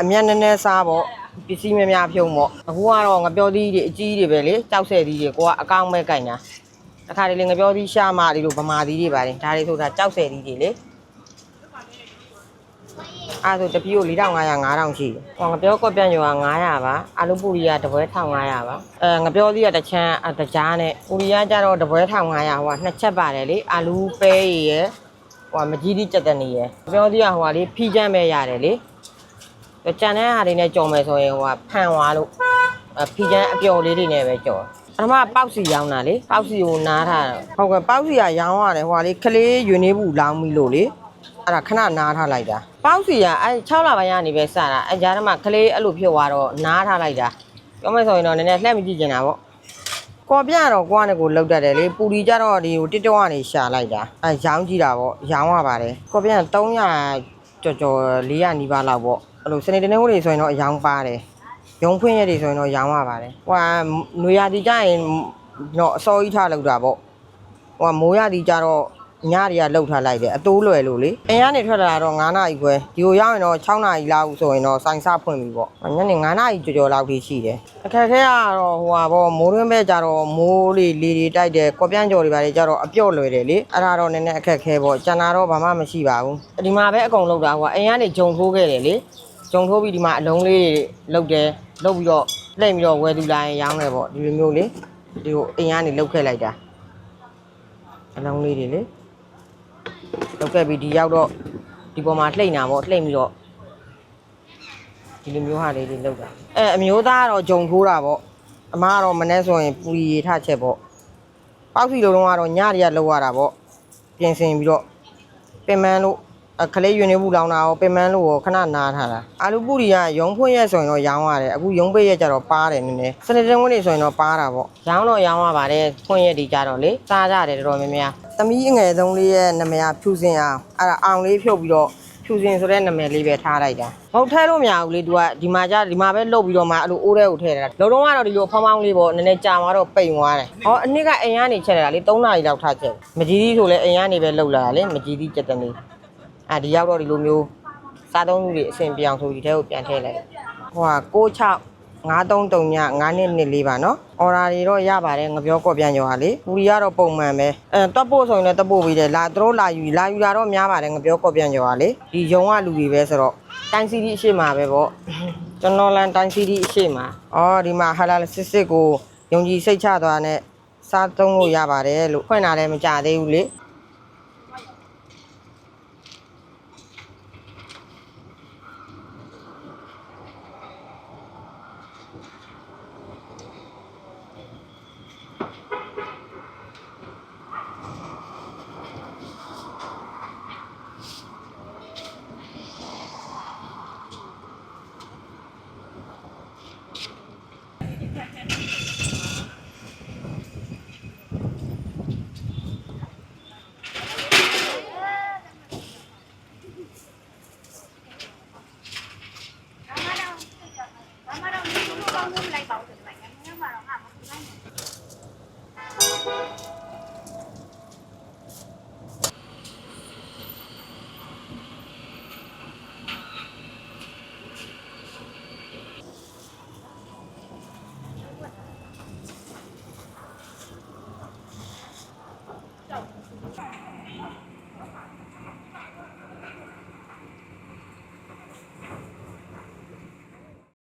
အမြတ်နည်းနည်းစားပေါ့ပစ္စည်းများဖြုံးပေါ့အခုကတော့ငပြောသီးတွေအကြီးတွေပဲလေကြောက်ဆဲသီးတွေကိုကအကောင်းပဲကြိုင်တာတစ်ခါတလေငပြောသီးရှာမတွေလိုဗမာသီးတွေပါတယ်ဒါတွေဆိုတာကြောက်ဆဲသီးတွေလေအဲ့ဒါဆိုတပီးကို4500 5000ရှိတယ်ဟောငပြောကွက်ပြန့်ရော900ပါအာလူပူရီယာတပွဲ1500ပါငပြောသီးကတချမ်းတကြားနဲ့ပူရီယာကျတော့တပွဲ1500ဟိုကနှစ်ချက်ပါတယ်လေအာလူပဲရယ်ဟိုမကြီးသီးကြက်တနီရယ်ငပြောသီးကဟိုကလေဖီးချမ်းပဲရတယ်လေကြံတဲ့ဟာတွေနဲ့ကြော်မယ်ဆိုရင်ဟိုကဖန်သွားလို့ဖီးချမ်းအပျော်လေးတွေနဲ့ပဲကြော်ပထမပေါက်စီရောင်းတာလေပေါက်စီကိုနားထားတာဟုတ်ကဲ့ပေါက်စီကရောင်းရတယ်ဟိုကလေကလေးယူနေဘူးလောင်းပြီလို့လေအဲ့ဒါခဏနားထားလိုက်တာပေါက်စီကအဲ6လပိုင်းကနေပဲစတာအဲကြားထဲမှာကလေးအဲ့လိုဖြစ်သွားတော့နားထားလိုက်တာပြောမယ်ဆိုရင်တော့နည်းနည်းလှည့်မကြည့်ကျင်တာပေါ့ကော်ပြတော့ကိုကနေကိုလောက်တတ်တယ်လေပူရီကြတော့ဒီဟိုတစ်တော့ကနေရှာလိုက်တာအဲရောင်းကြည့်တာပေါ့ရောင်းရပါတယ်ကော်ပြ300ကျော်400နီးပါးလောက်ပေါ့အဲ့လိုစနေတနေ့ဟိုတွေဆိုရင်တော့အယောင်ပါတယ်ရုံဖွင့်ရည်တွေဆိုရင်တော့ရောင်းရပါတယ်ဟိုကနွေရာသီကျရင်တော့အစောကြီးထားလောက်တာပေါ့ဟိုကမိုးရာသီကျတော့ညတွေကလှုပ်ထားလိုက်တယ်အတိုးလွယ်လို့လေအိမ်ကနေထွက်လာတော့9နာရီခွဲဒီကိုရောက်ရင်တော့6နာရီလောက်ဆိုရင်တော့ဆိုင်စဖွင့်ပြီပေါ့ညနေ9နာရီကျော်လောက်ထိရှိတယ်အခက်ခဲကတော့ဟိုဟာပေါ့မိုးရင်းပဲကြတော့မိုးလေတွေတိုက်တယ်ကော်ပြန့်ကြော်တွေပါလေကြတော့အပြော့လွယ်တယ်လေအဲ့ဒါတော့နည်းနည်းအခက်ခဲပေါ့ကျန်တာတော့ဘာမှမရှိပါဘူးဒီမှာပဲအကုန်လောက်တာဟိုအိမ်ကနေဂျုံထိုးခဲ့တယ်လေဂျုံထိုးပြီးဒီမှာအလုံးလေးတွေလုတ်တယ်လုတ်ပြီးတော့လှည့်ပြီးတော့ဝယ်သူလာရင်ရောင်းတယ်ပေါ့ဒီလိုမျိုးလေဒီကိုအိမ်ကနေလုတ်ခဲ့လိုက်တာအလုံးလေးတွေလေလုတ်ခဲ့ပြီးဒီရောက်တော့ဒီပေါ်မှာလှိမ့်တာပေါ့လှိမ့်ပြီးတော့ဒီလိုမျိုးဟာလေးတွေလုတ်တာအမျိုးသားကတော့ဂျုံထိုးတာပေါ့အမကတော့မနေ့ဆိုရင်ပူရီထချက်ပေါ့ပေါက်စီလိုတော့ကတော့ညတွေကလောက်ရတာပေါ့ပြင်ဆင်ပြီးတော့ပင်မန်းလို့ခလေးယူနေဘူးလောင်းတာရောပင်မန်းလို့ခဏနားထားတာအာလူပူရီကရုံဖွင့်ရက်ဆိုရင်တော့ရောင်းရတယ်အခုရုံပိတ်ရက်ကြတော့ပါတယ်နည်းနည်းစနေတနင်္ဂနွေဆိုရင်တော့ပါတာပေါ့ရောင်းတော့ရောင်းရပါတယ်ဖွင့်ရက်ဒီကြတော့လေစားကြတယ်တော်တော်များများသမီးအငယ်ဆုံးလေးရဲ့နာမည်ဖြူစင်အောင်အဲ့ဒါအောင်လေးဖြုတ်ပြီးတော့ဖြူစင်ဆိုတဲ့နာမည်လေးပဲထားလိုက်တာဟုတ်ထဲလို့မရဘူးလေ तू ကဒီမှာပဲလုတ်ပြီးတော့မှအဲ့လိုအိုးထဲကိုထည့်တာလုံးလုံးကတော့ဒီလိုဖောင်းဖောင်းလေးပေါ့နည်းနည်းကြာသွားတော့ပိန်သွားတယ်ဟောအနှစ်ကအိမ်ကနေချက်ရတာလေ3နာရီလောက်ထားချက်မကြီးသေးဆိုလဲအိမ်ကနေပဲလုတ်လာတာလေမကြီးသေးကြက်တနေဒီရောက်တော့ဒီလိုမျိုးစားသုံးမှုတွေအဆင်ပြေအောင်ဆိုဒီထဲကိုပြန်ထည့်လိုက်ဟိုက66339 924ပါနော်အော်ဒါတွေတော့ရပါတယ်ငပြောကော့ပြန်ရောဟာလေပူရီကတော့ပုံမှန်ပဲတက်ဖို့ဆိုရင်လည်းတက်ဖို့ပြီးတယ်လာသူတို့လာယူတာတော့များပါတယ်ငပြောကော့ပြန်ရောဟာလေဒီယုံကလူတွေပဲဆိုတော့တိုင်းစီဒီအရှိမှာပဲပေါ့ကျွန်တော်လန်တိုင်းစီဒီအရှိမှာဒီမှာဟာလာစစ်ကိုယုံကြည်စိတ်ချသွားနဲ့စားသုံးလို့ရပါတယ်လို့ဖွင့်လာလည်းမကြသေးဘူးလေ